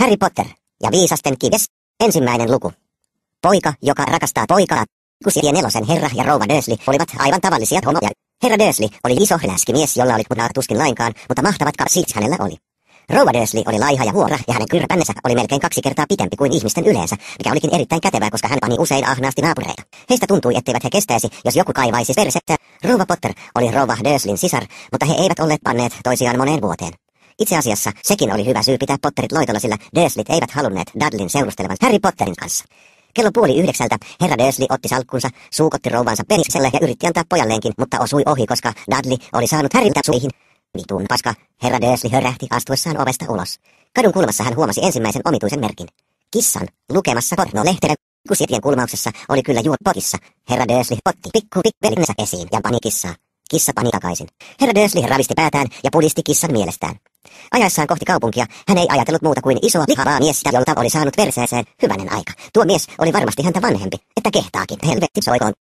Harry Potter ja viisasten kives. Ensimmäinen luku. Poika, joka rakastaa poikaa. Kusien nelosen herra ja rouva Dursley olivat aivan tavallisia homoja. Herra Dursley oli iso läskimies, jolla oli punaa tuskin lainkaan, mutta mahtavat karsit hänellä oli. Rouva Dursley oli laiha ja huora, ja hänen kyrpännensä oli melkein 2 kertaa pitempi kuin ihmisten yleensä, mikä olikin erittäin kätevää, koska hän pani usein ahnaasti naapureita. Heistä tuntui, etteivät he kestäisi, jos joku kaivaisi persettä. Rouva Potter oli rouva Dursleyn sisar, mutta he eivät olleet panneet toisiaan moneen vuoteen. Itse asiassa sekin oli hyvä syy pitää Potterit loitolla, sillä Dursleyt eivät halunneet Dudleyn seurustelevan Harry Potterin kanssa. Kello 8:30 herra Dursley otti salkkunsa, suukotti rouvansa perikselle ja yritti antaa pojalleenkin, mutta osui ohi, koska Dudley oli saanut Harryltä suihin. Vitun paska, herra Dursley hörähti astuessaan ovesta ulos. Kadun kulmassa hän huomasi ensimmäisen omituisen merkin. Kissan lukemassa pornolehteä. Kusitien kulmauksessa oli kyllä juuri potissa. Herra Dursley otti pikkuvelinensä esiin ja pani kissaa. Kissa pani takaisin. Herra Dursley ravisti päätään ja pudisti kissan mielestään. Ajaessaan kohti kaupunkia hän ei ajatellut muuta kuin isoa lihavaa miestä, jolta oli saanut perseeseen hyvänen aika. Tuo mies oli varmasti häntä vanhempi, että kehtaakin. Helvetti soikoon.